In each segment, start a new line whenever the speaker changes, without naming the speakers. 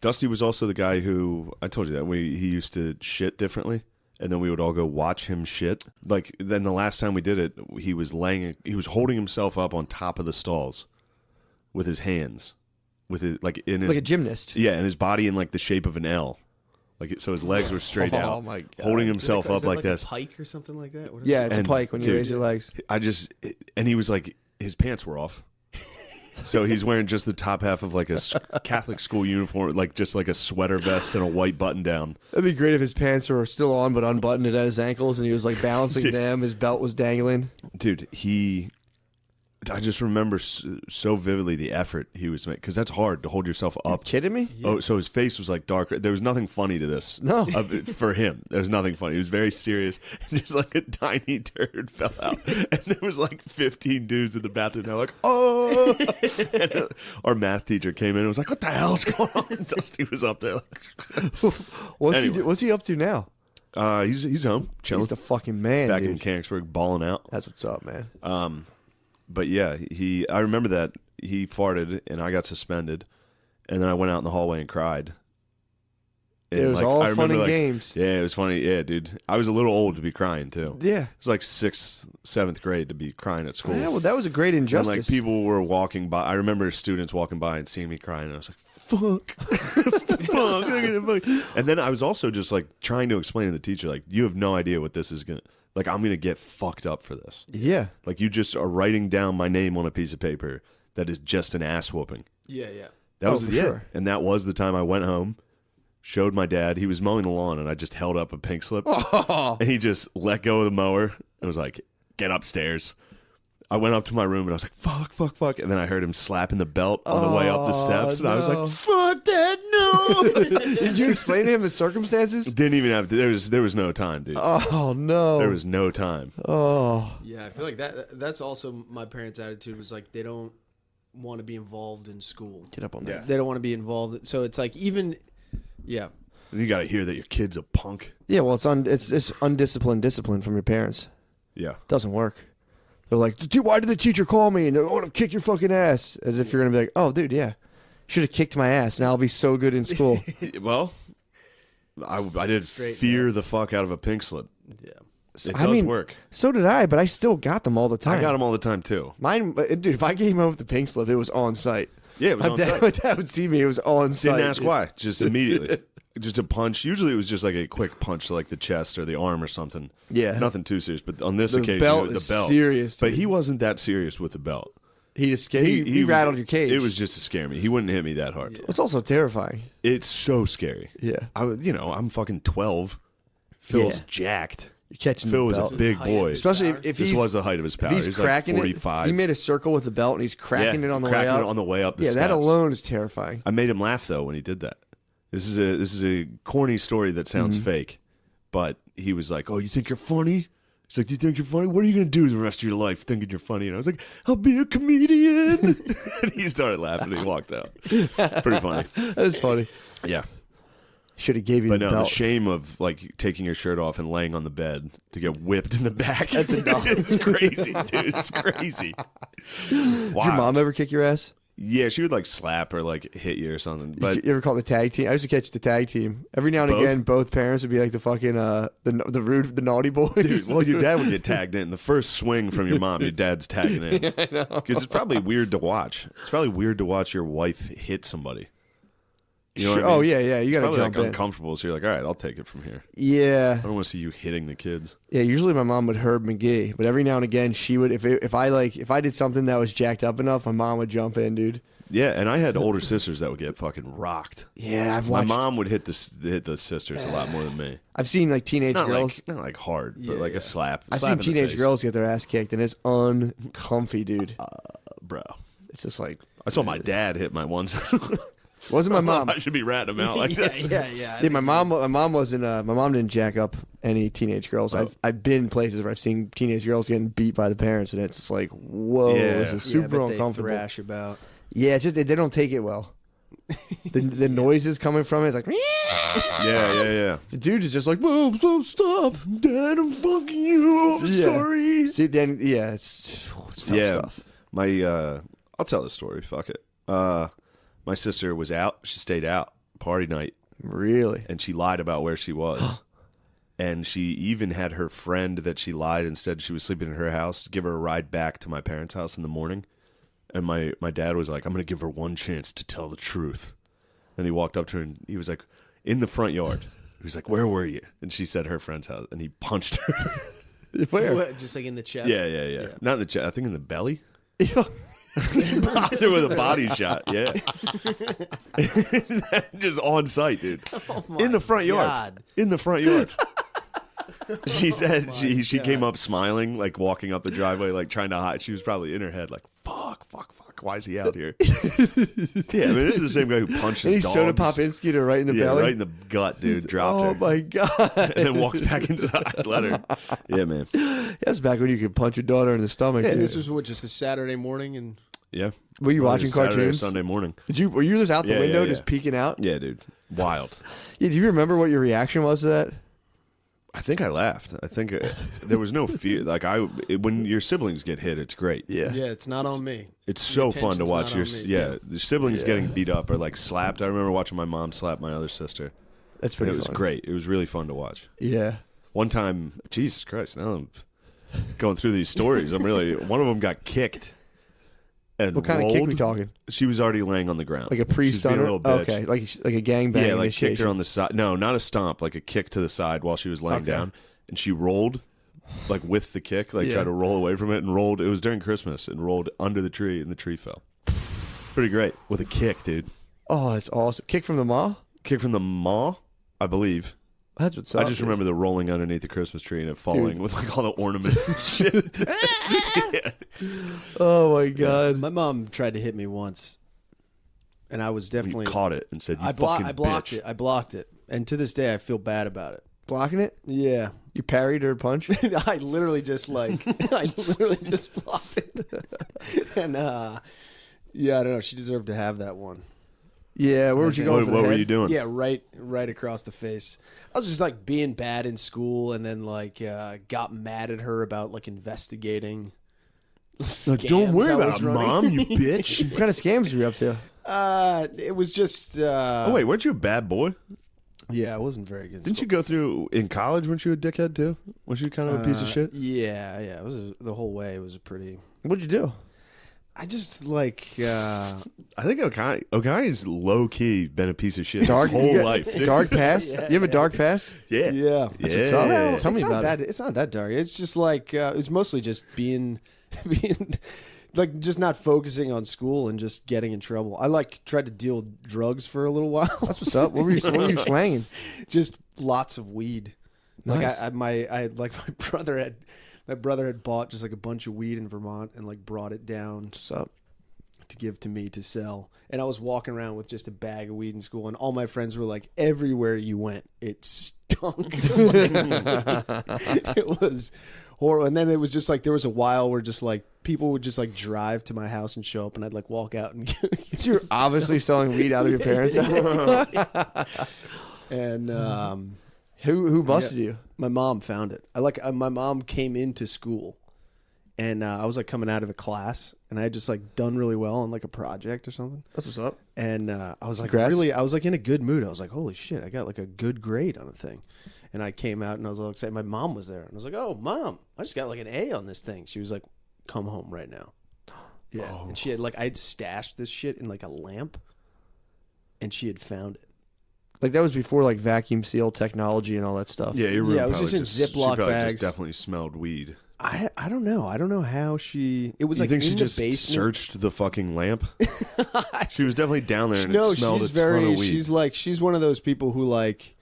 Dusty was also the guy who, I told you that, he used to shit differently, and then we would all go watch him shit. Like, then the last time we did it, he was holding himself up on top of the stalls with his hands, like a
gymnast.
Yeah, and his body in like the shape of an L. Like, so his legs were straight out. Oh my God. Holding himself up like this.
A pike or something like that?
Yeah, it's a pike when you raise your legs.
And he was like, his pants were off. So he's wearing just the top half of like a Catholic school uniform, like just like a sweater vest and a white button down.
That'd be great if his pants were still on but unbuttoned at his ankles and he was like balancing them. His belt was dangling.
Dude, I just remember so vividly the effort he was making, because that's hard to hold yourself up.
You kidding me?
Yeah. Oh, so his face was like darker. There was nothing funny to this.
No.
For him, there was nothing funny. He was very serious. Just like a tiny turd fell out. And there was like 15 dudes in the bathroom. They're like, oh. And our math teacher came in and was like, what the hell's going on? And Dusty was up there. Like,
what's he up to now?
He's home, chilling.
He's the fucking man,
back
dude.
in Mechanicsburg, balling out.
That's what's up, man.
But yeah, I remember that he farted and I got suspended, and then I went out in the hallway and cried. And
it was all fun and games.
Yeah, it was funny. Yeah, dude. I was a little old to be crying too.
Yeah.
It was like 6th, 7th grade to be crying at school.
Yeah, well, that was a great injustice.
And like people were walking by. I remember students walking by and seeing me crying, and I was like, fuck. Fuck. And then I was also just like trying to explain to the teacher, like, you have no idea what this is going to... Like, I'm going to get fucked up for this.
Yeah.
Like, you just are writing down my name on a piece of paper that is just an ass whooping.
Yeah.
That was
for sure.
And that was the time I went home, showed my dad. He was mowing the lawn, and I just held up a pink slip.
Oh.
And he just let go of the mower and was like, get upstairs. I went up to my room, and I was like, fuck. And then I heard him slapping the belt on the way up the steps. And I was like, fuck that, no.
Did you explain to him the circumstances?
Didn't even have to. There was no time, dude.
Oh, no.
There was no time.
Oh.
Yeah, I feel like that's also my parents' attitude was like they don't want to be involved in school.
Get up on that.
Yeah.
They don't want to be involved. So it's like even, yeah.
You got to hear that your kid's a punk.
Yeah, well, it's undisciplined discipline from your parents.
Yeah.
Doesn't work. They're like, dude, why did the teacher call me? And they want to kick your fucking ass. As if you're going to be like, oh, dude, yeah. Should have kicked my ass. Now I'll be so good in school.
Well, I did fear the fuck out of a pink slip.
Yeah.
It does work.
So did I, but I still got them all the time.
I got them all the time, too.
Mine, dude, if I came home with the pink slip, it was on site.
Yeah, it was on site.
My dad would see me. It was on site.
Didn't ask why. Just immediately. Just a punch. Usually it was just like a quick punch to like the chest or the arm or something.
Yeah.
Nothing too serious. But on this occasion, the belt.
Serious.
But he wasn't that serious with the belt.
He just he rattled your cage.
It was just to scare me. He wouldn't hit me that hard.
Yeah. It's also terrifying.
It's so scary.
Yeah.
I'm fucking 12. Phil's jacked.
You're catching
Phil
the belt.
was a big boy.
Especially if
this was the height of his power.
He's cracking
like 45.
it. He made a circle with the belt and he's cracking it on the way up.
It on the way up the steps.
That alone is terrifying.
I made him laugh though when he did that. This is a corny story that sounds fake, but he was like, "Oh, you think you're funny?" He's like, "Do you think you're funny? What are you gonna do the rest of your life thinking you're funny?" And I was like, "I'll be a comedian." And he started laughing and he walked out. Pretty funny.
That is funny.
Yeah.
Should have gave you the belt.
The shame of like taking your shirt off and laying on the bed to get whipped in the back.
That's enough.
It's crazy, dude. It's crazy.
Did your mom ever kick your ass?
Yeah, she would like slap or like hit you or something. But
you ever call the tag team? I used to catch the tag team. Every now and again, both parents would be like the fucking the naughty boys.
Dude, well, your dad would get tagged in. The first swing from your mom, your dad's tagging in.
Yeah, I know.
Because it's probably weird to watch. It's probably weird to watch your wife hit somebody. You know what I mean?
Oh yeah. You gotta jump in.
Uncomfortable, so you're like, all right, I'll take it from here.
Yeah.
I don't want to see you hitting the kids.
Yeah. Usually my mom would Herb McGee, but every now and again she would. If I did something that was jacked up enough, my mom would jump in, dude.
Yeah, and I had older sisters that would get fucking rocked.
Yeah, I've
My
watched.
mom would hit the sisters a lot more than me.
I've seen like teenage girls.
Not like hard, but like a slap.
I've seen teenage girls get their ass kicked, and it's uncomfy, dude.
Bro.
It's just like
I saw my dad hit my one.
Wasn't my mom?
I should be ratting him out like this.
Yeah.
My mom wasn't. My mom didn't jack up any teenage girls. I've been places where I've seen teenage girls getting beat by the parents, and it's just like, whoa, it's super uncomfortable.
They thrash about.
Yeah, it's just they don't take it well. The noises coming from it is like,
yeah.
The dude is just like, whoa, so stop, Dad, I'm fucking you. I'm sorry. See, then it's tough stuff.
I'll tell the story. Fuck it. My sister was out. She stayed out party night.
Really?
And she lied about where she was. And she even had her friend that she lied and said she was sleeping in her house give her a ride back to my parents' house in the morning. And my dad was like, I'm going to give her one chance to tell the truth. And he walked up to her and he was like, in the front yard. He was like, where were you? And she said her friend's house. And he punched her.
Where?
What, just like in the chest?
Yeah. Not in the chest. I think in the belly. He popped her with a body shot. Yeah. Just on site, dude. In the front yard.
God.
In the front yard. She said she came up smiling, like walking up the driveway, like trying to hide. She was probably in her head like, fuck. Why is he out here? Yeah, I mean, this is the same guy who punched his dogs.
Soda Popinski to right in the belly?
Right in the gut, dude. Dropped her.
Oh, my God.
And then walked back inside. Let her. Yeah, man.
That's back when you could punch your daughter in the stomach.
Yeah,
dude.
and this was what, just a Saturday morning? And
Yeah.
Were you watching
Saturday or
cartoons?
Sunday morning.
Were you just out the window
yeah.
just peeking out?
Yeah, dude. Wild.
Yeah, do you remember what your reaction was to that?
I think I laughed. I think there was no fear. Like when your siblings get hit, it's great.
Yeah.
yeah, it's not on me.
It's so fun to
attention's
watch
not
your
on me.
the siblings getting beat up or like slapped. I remember watching my mom slap my other sister.
That's
And
pretty
it was
fun.
great. It was really fun to watch.
Yeah.
One time, Jesus Christ, now I'm going through these stories. One of them got kicked and
What kind
rolled.
of kick we talking?
She was already laying on the ground.
Like a
She was being
pre-stunner?
little bitch.
Okay, like a gangbang
Yeah, like
initiation.
kicked her on the side. No, not a stomp, like a kick to the side while she was laying down. And she rolled, like with the kick, like tried to roll away from it and rolled. It was during Christmas and rolled under the tree and the tree fell. Pretty great. With a kick, dude.
Oh, that's awesome. Kick from the maw?
Kick from the maw, I believe.
That's what's up.
I just remember the rolling underneath the Christmas tree and it falling with like all the ornaments and shit. Yeah.
Oh, my God.
My mom tried to hit me once, and I was
You
definitely
caught it and said, you
I
fucking
blocked
bitch.
it. I blocked it, and to this day, I feel bad about it.
Blocking it?
Yeah,
You parried her punch?
I literally just blocked it, and yeah, I don't know. She deserved to have that one.
Yeah, where was you going for the
What were
head?
you doing?
Yeah, right across the face. I was just like being bad in school, and then like got mad at her about like investigating.
Don't worry
scams I
about
was
it,
running.
Mom, you bitch.
What kind of scams were you up to?
It was just.
Oh, wait, weren't you a bad boy?
Yeah, I wasn't very good.
Didn't you go through in college? Weren't you a dickhead too? Was you kind of a piece of shit?
Yeah. It was the whole way. It was a pretty.
What'd you do?
I just like.
I think Okai's low key been a piece of shit
Dark
his whole
you got-
life. dude.
Dark past? You have a dark past?
Yeah.
Yeah.
Yeah.
what's up.
Well,
Tell me
it's not
about
that. It's not that dark. It's just like it was mostly just being like just not focusing on school and just getting in trouble. I like tried to deal drugs for a little while.
That's what's up. What were you slanging?
Just lots of weed.
Nice.
Like my brother had bought just like a bunch of weed in Vermont and like brought it down
What's up?
to give to me to sell. And I was walking around with just a bag of weed in school, and all my friends were like, everywhere you went, it stunk. It was horrible. And then it was just like there was a while where just like people would just like drive to my house and show up, and I'd like walk out and
You're obviously selling weed out of your parents' house.
and
Who busted you?
my mom found it. My mom came into school, and I was like coming out of a class, and I had just like done really well on like a project or something.
That's what's up.
And I was like
Congrats.
I was like in a good mood. I was like, holy shit, I got like a good grade on a thing. And I came out and I was all excited. My mom was there, and I was like, oh, Mom, I just got like an A on this thing. She was like, come home right now. Yeah.
Oh.
And she had like, I'd stashed this shit in like a lamp, and she had found it.
Like that was before like vacuum seal technology and all that stuff.
Yeah, your room
Yeah, it was
probably
just in
she
Ziploc
probably
bags.
Just definitely smelled weed.
I don't know. I don't know how she. It was
You
like
think
in
she
the
just
basement.
searched the fucking lamp? She was definitely down there and
No,
it smelled
she's
a ton of weed.
she's one of those people who like,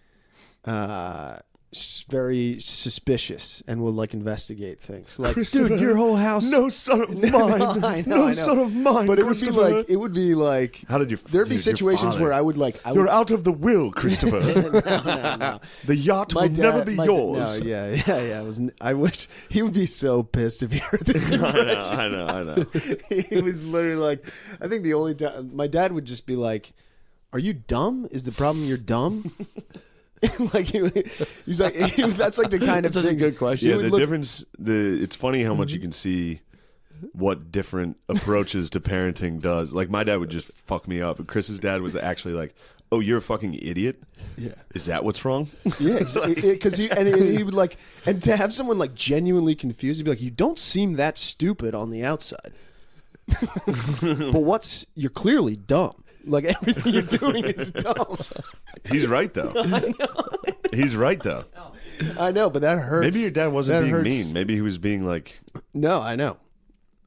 very suspicious and will like investigate things. Like,
Dude, your whole house.
No son of mine.
I know.
son of mine.
But it would be
Christopher.
like it would be like
How did you?
there'd be
dude, your
situations
father.
where I would like
You're out of the will, Christopher.
no.
The yacht will never be yours.
No, yeah. It was. I wish he would be so pissed if he heard this.
I know.
He was literally like, I think the only time my dad would just be like, "Are you dumb? Is the problem you're dumb?" Like he's like, that's like the kind of
That's a
thing.
good question.
Yeah,
He would
the difference. It's funny how much you can see what different approaches to parenting does. Like my dad would just fuck me up, and Chris's dad was actually like, oh, you're a fucking idiot?
Yeah.
Is that what's wrong?
Yeah, because he would like, and to have someone like genuinely confused, he'd be like, "You don't seem that stupid on the outside, but you're clearly dumb. Like everything you're doing is dumb."
He's right though.
I know.
He's right though.
I know, but that hurts.
Maybe your dad wasn't being mean. Maybe he was being like.
No, I know.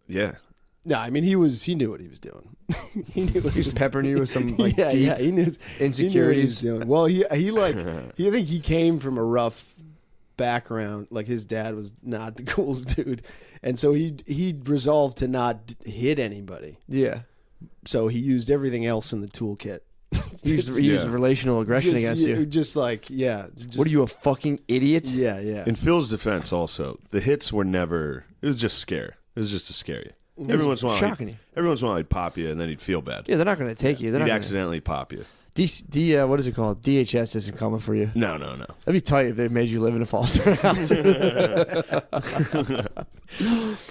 Yeah.
No, I mean he knew what he was doing. He knew what he was
peppering you with some like
yeah, he knew
insecurities.
He knew what he was doing. Well, I think he came from a rough background. Like his dad was not the coolest dude, and so he resolved to not hit anybody.
Yeah.
So he used everything else in the toolkit.
He used relational aggression against you.
Just like, yeah.
What are you, a fucking idiot?
Yeah, yeah.
In Phil's defense, also, the hits were never. It was just scare. It was just to scare you. Every once in a while, he'd pop you, and then he'd feel bad.
Yeah, they're not going to take you. They're
he'd
not
accidentally pop you.
What is it called? DHS isn't coming for you.
No.
That'd be tight if they made you live in a foster house.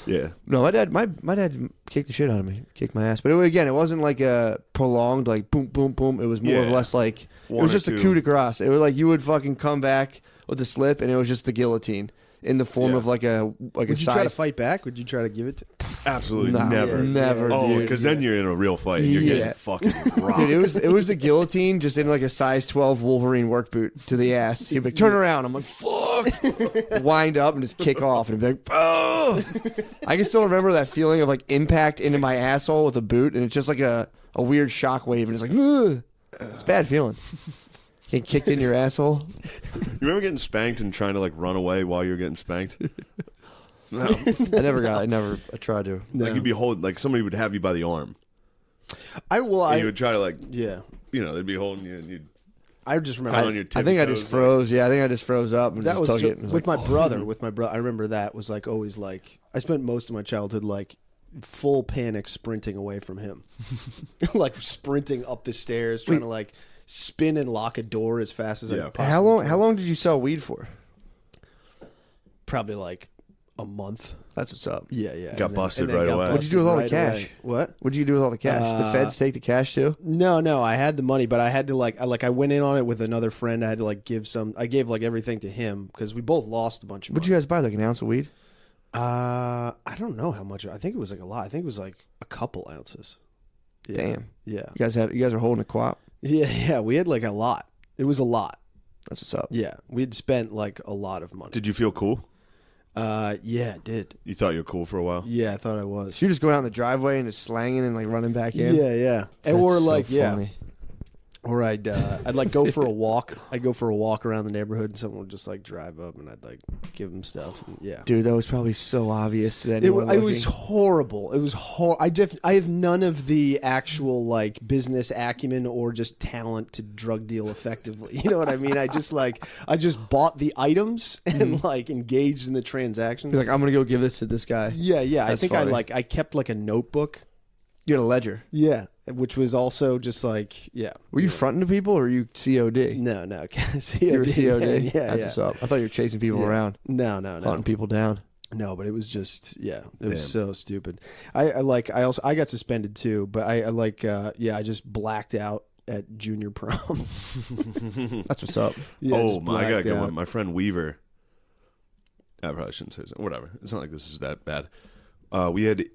Yeah.
No, my dad kicked the shit out of me, kicked my ass. But it wasn't like a prolonged like boom, boom, boom. It was more or less like it was just a coup de grace. It was like you would fucking come back with a slip, and it was just the guillotine in the form of like a
Would you try to fight back? Would you try to give it to?
Absolutely never.
Never.
Oh, because then you're in a real fight. You're getting fucking rocked.
Dude, it was a guillotine just in like a size 12 Wolverine work boot to the ass. He'd be like, turn around. I'm like, fuck. Wind up and just kick off and be like, oh. I can still remember that feeling of like impact into my asshole with a boot, and it's just like a weird shock wave, and it's like, ugh. It's a bad feeling. Getting kicked in your asshole.
You remember getting spanked and trying to like run away while you were getting spanked? No.
I tried to.
No. Like you'd be holding, like somebody would have you by the arm. You would try to like, they'd be holding you, and you'd.
I just remember.
I think I just froze. Yeah, I think I just froze up. And
that
just
was
took it
with my brother. With my brother, I remember that was like always like I spent most of my childhood like full panic sprinting away from him, like sprinting up the stairs, trying to like spin and lock a door as fast as I possibly could.
How long did you sell weed for?
Probably like a month.
That's what's up.
Yeah.
Got busted right away.
What'd you do with all the cash?
Away. What?
What'd you do with all the cash? The feds take the cash too?
No. I had the money, but I had to I went in on it with another friend. I had to like give some. I gave like everything to him because we both lost a bunch of money.
What'd you guys buy? Like an ounce of weed?
I don't know how much. I think it was like a lot. I think it was like a couple ounces. Yeah.
Damn.
Yeah.
You guys are holding a co-op?
Yeah. We had like a lot. It was a lot.
That's what's up.
Yeah. We'd spent like a lot of money.
Did you feel cool?
Yeah, it did.
You thought you were cool for a while?
Yeah, I thought I was.
So you're just going out in the driveway and just slanging and like running back in?
Yeah.
And
or
so
like,
funny.
Or I'd like go for a walk. I'd go for a walk around the neighborhood, and someone would just like drive up, and I'd like give them stuff. And, yeah,
dude, that was probably so obvious to
it
anyone.
It was horrible. It was I have none of the actual like business acumen or just talent to drug deal effectively. You know what I mean? I just bought the items and like engaged in the transactions.
He's like, I'm gonna go give this to this guy.
Yeah.
That's
I think
funny.
I kept like a notebook.
You had a ledger.
Yeah. Which was also just like, yeah.
Were you fronting to people or were you COD?
No. COD.
You were COD?
Yeah.
That's what's up. I thought you were chasing people around.
No.
Hunting people down.
No, but it was just, it was so stupid. I got suspended too, but I just blacked out at junior prom.
That's what's up.
Yeah,
I got a good one. My friend Weaver. I probably shouldn't say so. Whatever. It's not like this is that bad. We had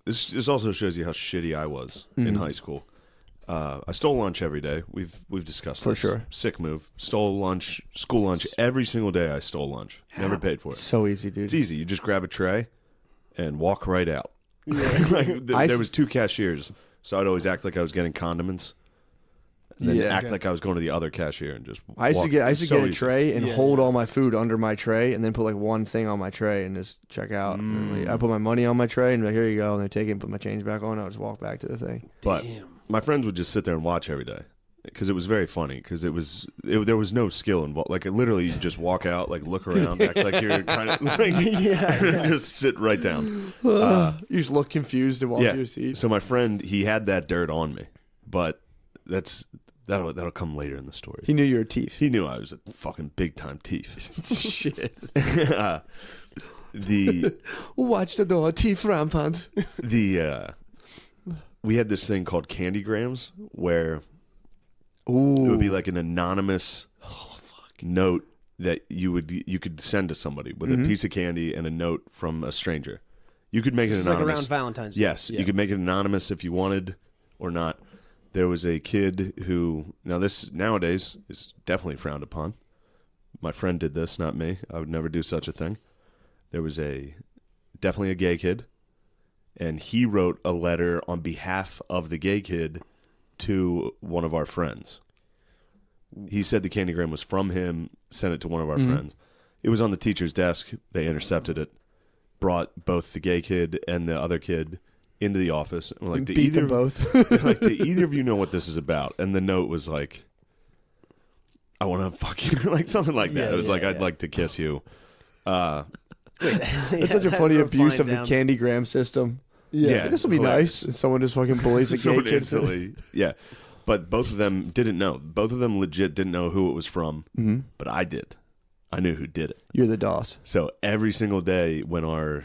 this also shows you how shitty I was in high school. I stole lunch every day. We've discussed
for
this.
Sure.
Sick move. Stole lunch, school lunch every single day. I stole lunch. Never paid for it.
So easy, dude.
It's easy. You just grab a tray and walk right out.
Yeah.
There was 2 cashiers, so I'd always act like I was getting condiments. And then act like I was going to the other cashier and just.
I used to get a tray and hold all my food under my tray, and then put like one thing on my tray and just check out. And I put my money on my tray and be like, here you go, and they take it and put my change back on. I would just walk back to the thing.
But my friends would just sit there and watch every day because it was very funny because there was no skill involved. Like literally, you just walk out, like look around, act like you're kind of like just sit right down.
You just look confused and walk to your seat.
So my friend, he had that dirt on me, but that'll come later in the story.
He knew you were a thief.
He knew I was a fucking big time thief.
Shit.
Watch the door, thief rampant.
We had this thing called candygrams where be like an anonymous note that you could send to somebody with a piece of candy and a note from a stranger. You could make it anonymous.
Like around Valentine's Day.
Yes, you could make it anonymous if you wanted or not. There was a kid who, now this nowadays is definitely frowned upon. My friend did this, not me. I would never do such a thing. There was definitely a gay kid, and he wrote a letter on behalf of the gay kid to one of our friends. He said the candygram was from him, sent it to one of our friends. It was on the teacher's desk. They intercepted it, brought both the gay kid and the other kid into the office. And we're like,
beat them both.
like, do either of you know what this is about? And the note was like, I want to fuck you, like something like that. It was like, I'd like to kiss you.
It's such a funny abuse of the candygram system.
Yeah,
This will be
hilarious.
nice. And someone just fucking bullies a gay
Someone
kid.
instantly, yeah. But both of them didn't know. Both of them legit didn't know who it was from. But I did. I knew who did it.
You're the DOS.
So every single day when our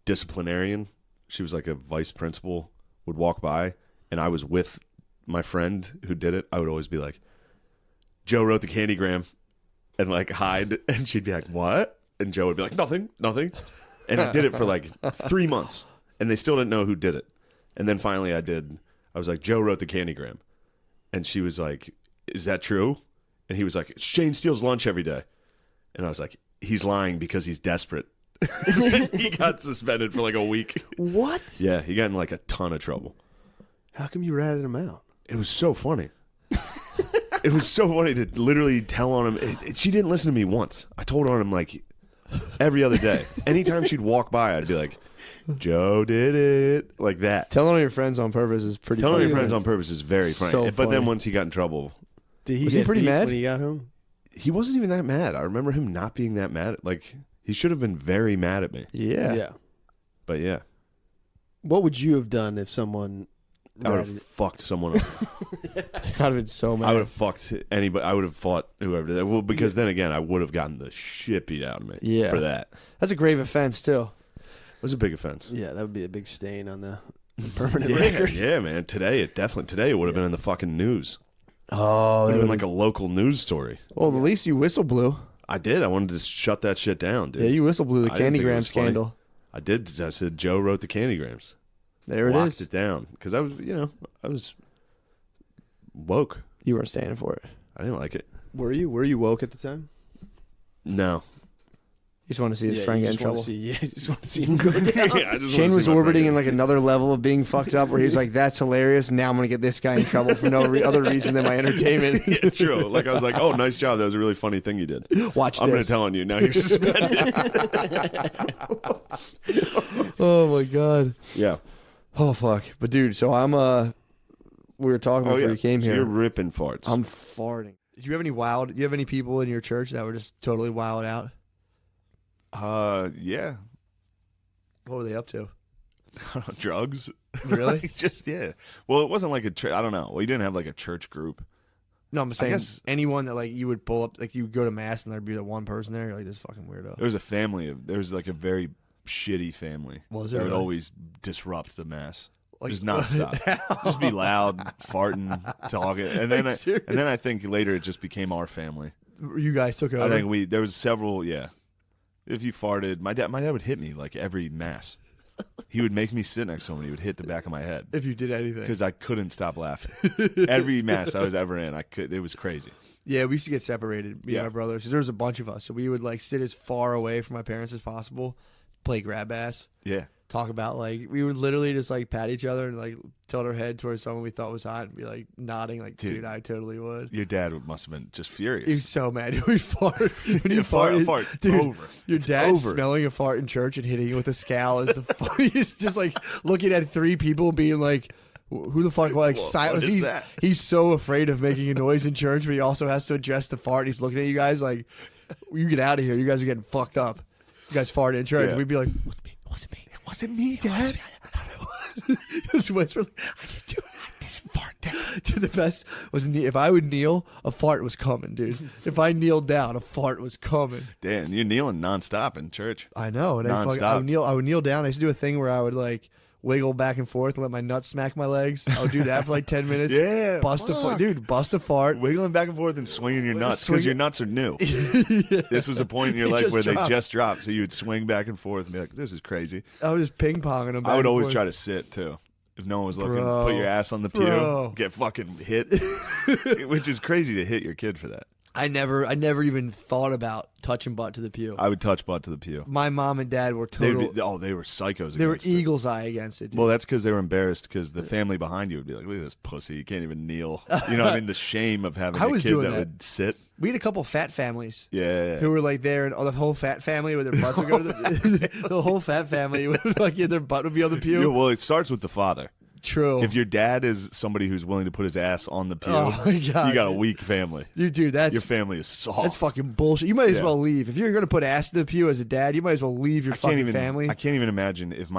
disciplinarian, she was like a vice principal, would walk by and I was with my friend who did it, I would always be like, Joe wrote the candygram, and like hide. And she'd be like, what? And Joe would be like, nothing. And I did it for like 3 months and they still didn't know who did it. And then finally I was like, Joe wrote the candygram. And she was like, is that true? And he was like, Shane steals lunch every day. And I was like, he's lying because he's desperate. He got suspended for like a week.
What?
Yeah, he got in like a ton of trouble.
How come you ratted him out?
It was so funny. It was so funny to literally tell on him. She didn't listen to me once. I told on him like every other day. Anytime she'd walk by, I'd be like, Joe did it. Like that.
Telling on your friends on purpose is pretty
Telling
funny.
your friends on purpose is very funny.
So
But then
funny.
once he got in trouble,
Did he
Was he
get
pretty
beat
mad?
when he got home?
he wasn't even that mad. I remember him not being that mad. Like, he should have been very mad at me.
Yeah.
But yeah,
What would you have done if someone
I would
ratted
have fucked someone up.
I'd have been so mad.
I would have fucked anybody. I would have fought whoever did that. Well, because then again, I would have gotten the shit beat out of me
Yeah.
for that.
That's a grave offense, too.
It was a big offense.
Yeah, that would be a big stain on the permanent
Yeah,
record.
yeah, man. Today it would have been in the fucking news.
Oh,
It would have been like a local news story.
well, at least you whistle blew.
I did. I wanted to shut that shit down, dude.
Yeah, you whistle blew the
I didn't think it
candygram
was funny.
scandal.
I did. I said Joe wrote the candygrams.
There it
Locked
is.
it down because I was woke.
You weren't standing for it.
I didn't like it.
Were you woke at the time?
No.
You just want to see his friend
you
get in
just wanna
trouble.
See, you just want to see him go down.
Yeah, I just
Shane
wanna
was
see my
orbiting in
friend
like another level of being fucked up where he's like, that's hilarious. Now I'm going to get this guy in trouble for no other reason than my entertainment.
get- Yeah, true. Like I was like, oh, nice job. That was a really funny thing you did.
Watch
I'm going
this.
to tell on you. Now you're suspended.
Oh, my God.
Yeah.
Oh, fuck. But, dude, so I'm, we were talking before you came
So
here.
you're ripping farts.
I'm farting. Did you have any people in your church that were just totally wild out?
Yeah.
What were they up to?
Drugs.
Really?
Like, just, yeah. Well, it wasn't like I don't know. We didn't have like a church group.
No, I'm saying
guess-
anyone that like you would pull up, like you would go to mass and there'd be the one person there, you're like this fucking weirdo.
There was a family there was like a very shitty family.
Was
that
there
would
really?
always disrupt the mass.
Like,
Just nonstop. Just be loud, farting, talking. And then I think later it just became our family.
You guys took over.
I think there was several, yeah. If you farted, my dad would hit me like every mass. He would make me sit next to him and he would hit the back of my head
if you did anything.
because I couldn't stop laughing. Every mass I was ever in, it was crazy.
Yeah, we used to get separated, me and my brothers, because there was a bunch of us. So we would like sit as far away from my parents as possible, play grab ass,
Yeah.
talk about like we would literally just like pat each other and like tilt our head towards someone we thought was hot and be like nodding like, dude I totally would.
Your dad must have been just furious.
He was so mad when we fart. When you
fart's
dude,
over.
Your
It's
dad
over.
smelling a fart in church and hitting it with a scowl is the funniest. Just like looking at three people being like, who the fuck? Like
What
silence.
is that?
He's so afraid of making a noise in church, but he also has to address the fart. He's looking at you guys like, you get out of here. You guys are getting fucked up. You guys farted in church.
Yeah.
We'd be like, wasn't me. It wasn't me, Dad. Just whisper, I didn't do it. I didn't fart. Dude, the best was if I would kneel, a fart was coming, dude. If I kneeled down, a fart was coming.
Damn, you're kneeling nonstop in church.
I know, and I
Nonstop.
would kneel down. I used to do a thing where I would like wiggle back and forth and let my nuts smack my legs. I'll do that for like 10 minutes.
Yeah,
Bust a fart. Dude, bust a fart.
Wiggling back and forth and swinging your nuts because your nuts are new. This was a point in your life where they just dropped, so you would swing back and forth and be like, this is crazy.
I was just ping-ponging them back
I would
and
always
forth.
try to sit, too. If no one was looking,
Bro.
put your ass on the pew,
Bro.
get fucking hit. Which is crazy to hit your kid for that.
I never even thought about touching butt to the pew.
I would touch butt to the pew.
My mom and dad were
They
total.
were psychos.
They were
against it.
eagle's eye against it. Dude.
Well, that's because they were embarrassed because the family behind you would be like, look at this pussy. You can't even kneel. You know what I mean? The shame of having
I
a
was
kid
doing
that
that.
would sit.
We had a couple fat families.
Yeah.
Who were like there, and the whole fat family with their butts would go to the whole fat family would like their butt would be on the pew.
Yeah, well, it starts with the father.
True.
If your dad is somebody who's willing to put his ass on the pew,
Oh my God,
you got a
dude.
weak family.
Dude, that's
Your family is soft.
that's fucking bullshit. You might as
Yeah.
well leave if you're gonna put ass in the pew as a dad. You might as well leave your fucking
even,
family.
I can't even imagine if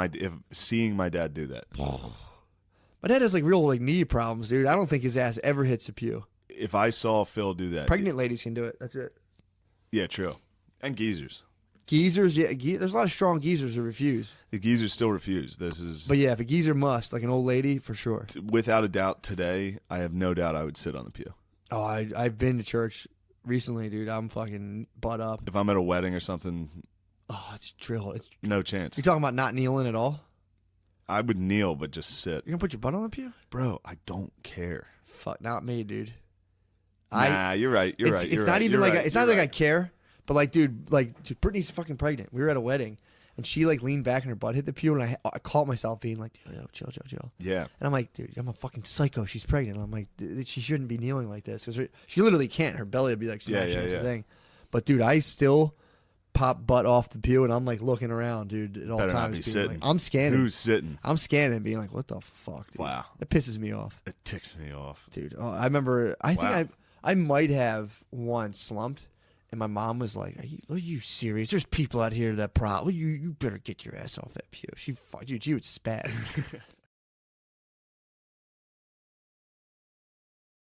seeing my dad do that.
My dad has like real like knee problems, dude. I don't think his ass ever hits the pew.
If I saw Phil do that,
Pregnant ladies can do it. That's it.
yeah, true, and geezers.
Geezers, yeah, there's a lot of strong geezers who refuse.
The geezers still refuse. This is,
But yeah, if a geezer must, like an old lady, for sure.
without a doubt, today I have no doubt I would sit on the pew.
Oh, I've been to church recently, dude. I'm fucking butt up.
If I'm at a wedding or something,
Oh, it's drill.
no chance.
You talking about not kneeling at all?
I would kneel, but just sit.
You gonna put your butt on the pew?
Bro, I don't care.
Fuck, not me, dude.
Nah, you're right. You're right.
It's
You're
not
right,
even
you're
like
right,
it's not
you're
like I
right.
care, but like, dude, Brittany's fucking pregnant. We were at a wedding, and she like leaned back and her butt hit the pew, and I caught myself being like, yo, chill.
Yeah.
And I'm like, dude, I'm a fucking psycho. She's pregnant. And I'm like, she shouldn't be kneeling like this because she literally can't. Her belly would be like smashing into the thing. But dude, I still pop butt off the pew, and I'm like looking around, dude, at all
Better not
times.
be
being
sitting.
like, I'm scanning.
Who's sitting?
I'm scanning, being like, what the fuck, dude?
Wow.
That pisses me off,
It ticks me off.
dude. Oh, I remember. I
Wow.
think I might have once slumped. And my mom was like, are you serious? There's people out here that probably, you better get your ass off that pew. She would spaz.